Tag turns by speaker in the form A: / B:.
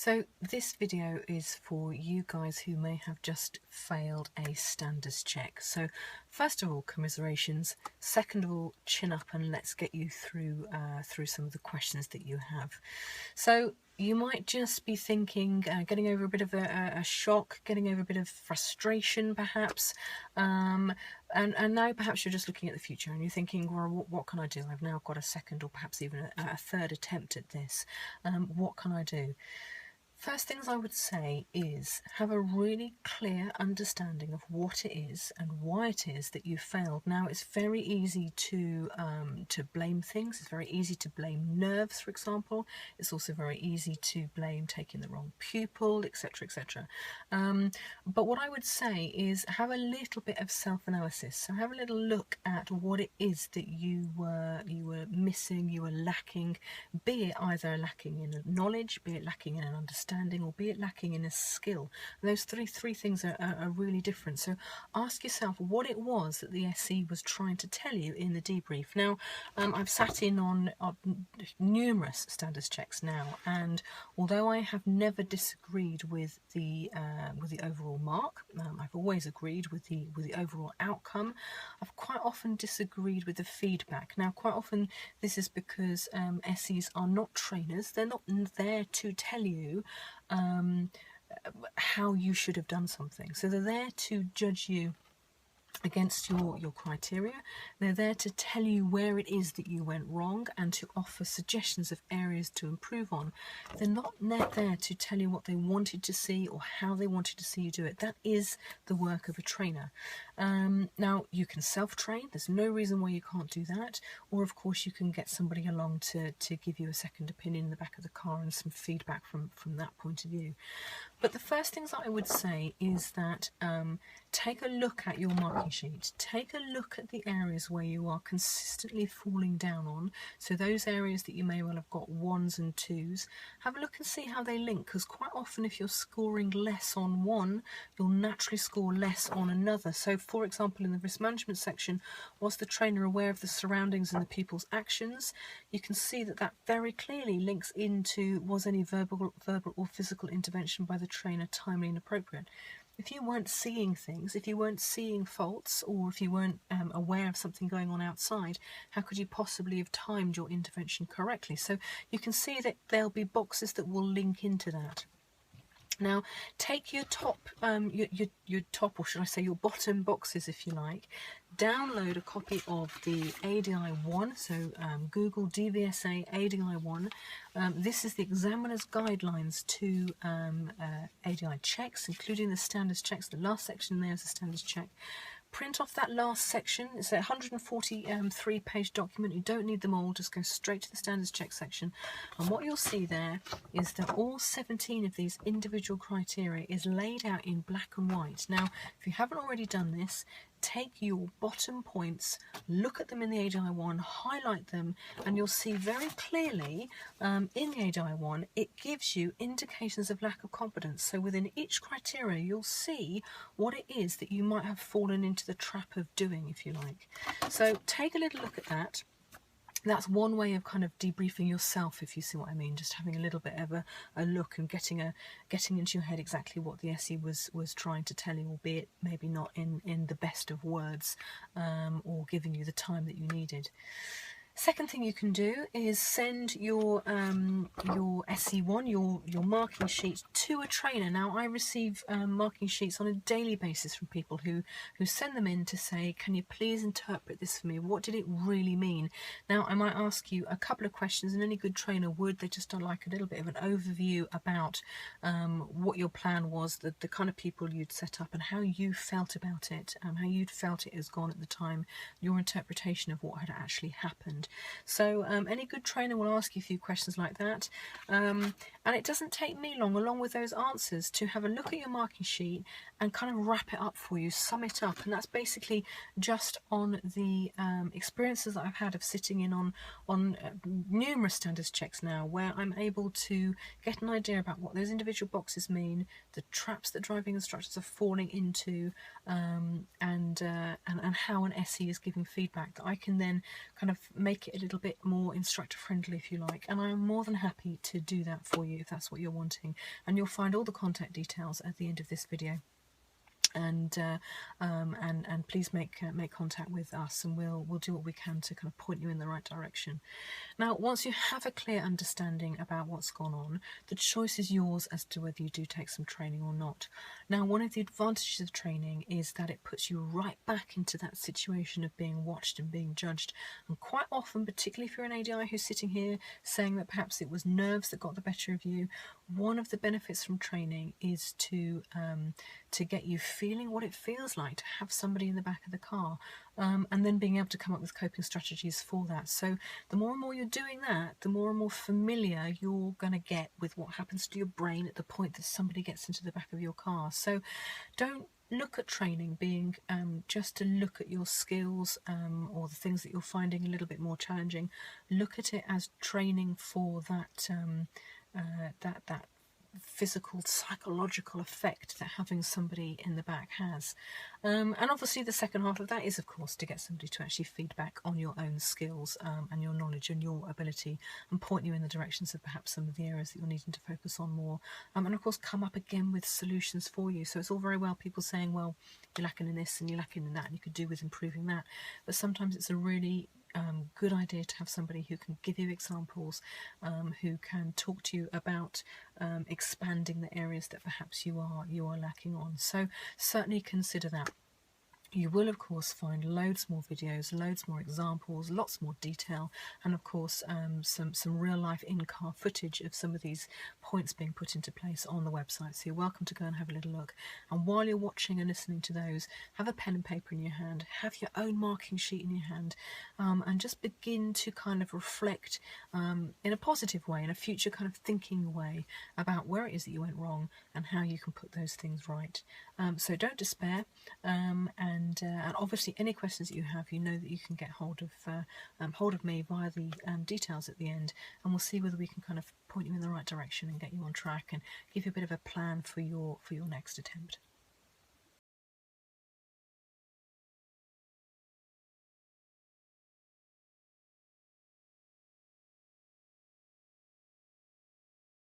A: So this video is for you guys who may have just failed a standards check. So first of all, commiserations. Second of all, chin up and let's get you through some of the questions that you have. So you might just be thinking, getting over a bit of a shock, getting over a bit of frustration perhaps, and now perhaps you're just looking at the future and you're thinking, well, what can I do? I've now got a second or perhaps even a third attempt at this. What can I do? First things I would say is have a really clear understanding of what it is and why it is that you failed. Now, it's very easy to blame things. It's very easy to blame nerves, for example. It's also very easy to blame taking the wrong pupil, etc., etc. But what I would say is have a little bit of self-analysis. So have a little look at what it is that you were missing, you were lacking, be it either lacking in knowledge, be it lacking in an understanding, or be it lacking in a skill. And those three things are really different. So ask yourself what it was that the SE was trying to tell you in the debrief. Now, I've sat in on numerous standards checks now, and although I have never disagreed with the overall mark, I've always agreed with the overall outcome. I've quite often disagreed with the feedback. Now, quite often this is because SEs are not trainers. They're not there to tell you how you should have done something. So they're there to judge you against your criteria. They're there to tell you where it is that you went wrong and to offer suggestions of areas to improve on. They're not there to tell you what they wanted to see or how they wanted to see you do it. That is the work of a trainer. Now, you can self-train. There's no reason why you can't do that. Or, of course, you can get somebody along to give you a second opinion in the back of the car and some feedback from that point of view. But the first things that I would say is that take a look at your marking sheet. Take a look at the areas where you are consistently falling down on. So those areas that you may well have got 1s and 2s, have a look and see how they link, because quite often if you're scoring less on one, you'll naturally score less on another. So for example, in the risk management section, was the trainer aware of the surroundings and the pupil's actions? You can see that that very clearly links into was any verbal or physical intervention by the trainer timely and appropriate. If you weren't seeing things, if you weren't seeing faults, or if you weren't aware of something going on outside, how could you possibly have timed your intervention correctly? So you can see that there'll be boxes that will link into that. Now, take your top, your top, or should I say your bottom boxes, if you like. Download a copy of the ADI-1, so Google DVSA ADI-1. This is the examiner's guidelines to ADI checks, including the standards checks. The last section there is the standards check. Print off that last section. It's a 143-page document. You don't need them all. Just go straight to the standards check section. And what you'll see there is that all 17 of these individual criteria is laid out in black and white. Now, if you haven't already done this, take your bottom points, look at them in the ADI-1, highlight them, and you'll see very clearly in the ADI-1 it gives you indications of lack of competence. So within each criteria you'll see what it is that you might have fallen into the trap of doing, if you like. So take a little look at that. That's one way of kind of debriefing yourself, if you see what I mean, just having a little bit of a look and getting into your head exactly what the SE was trying to tell you, albeit maybe not in the best of words, or giving you the time that you needed. Second thing you can do is send your SE1, your marking sheet, to a trainer. Now, I receive marking sheets on a daily basis from people who send them in to say, can you please interpret this for me? What did it really mean? Now, I might ask you a couple of questions, and any good trainer would. They just don't like a little bit of an overview about what your plan was, the kind of people you'd set up, and how you felt about it, how you'd felt it has gone at the time, your interpretation of what had actually happened. So any good trainer will ask you a few questions like that, and it doesn't take me long, along with those answers, to have a look at your marking sheet and kind of wrap it up for you, sum it up. And that's basically just on the experiences that I've had of sitting in on numerous standards checks now, where I'm able to get an idea about what those individual boxes mean, the traps that driving instructors are falling into, and how an SE is giving feedback that I can then kind of make make it a little bit more instructor friendly, if you like, and I'm more than happy to do that for you if that's what you're wanting. And you'll find all the contact details at the end of this video. And please make contact with us, and we'll do what we can to kind of point you in the right direction. Now, once you have a clear understanding about what's gone on, the choice is yours as to whether you do take some training or not. Now, one of the advantages of training is that it puts you right back into that situation of being watched and being judged. And quite often, particularly if you're an ADI who's sitting here saying that perhaps it was nerves that got the better of you, one of the benefits from training is to get you feeling what it feels like to have somebody in the back of the car, and then being able to come up with coping strategies for that. So the more and more you're doing that, the more and more familiar you're going to get with what happens to your brain at the point that somebody gets into the back of your car. So don't look at training being just to look at your skills or the things that you're finding a little bit more challenging. Look at it as training for that that physical, psychological effect that having somebody in the back has. And obviously the second half of that is, of course, to get somebody to actually feedback on your own skills and your knowledge and your ability, and point you in the directions of perhaps some of the areas that you're needing to focus on more, and of course come up again with solutions for you. So it's all very well people saying, well, you're lacking in this and you're lacking in that and you could do with improving that, but sometimes it's a really good idea to have somebody who can give you examples, who can talk to you about expanding the areas that perhaps you are lacking on. So certainly consider that. You will, of course, find loads more videos, loads more examples, lots more detail, and of course some real-life in-car footage of some of these points being put into place on the website. So you're welcome to go and have a little look. And while you're watching and listening to those, have a pen and paper in your hand, have your own marking sheet in your hand, and just begin to kind of reflect in a positive way, in a future kind of thinking way, about where it is that you went wrong and how you can put those things right. So don't despair, and obviously any questions that you have, you know that you can get hold of me via the details at the end, and we'll see whether we can kind of point you in the right direction and get you on track and give you a bit of a plan for your next attempt.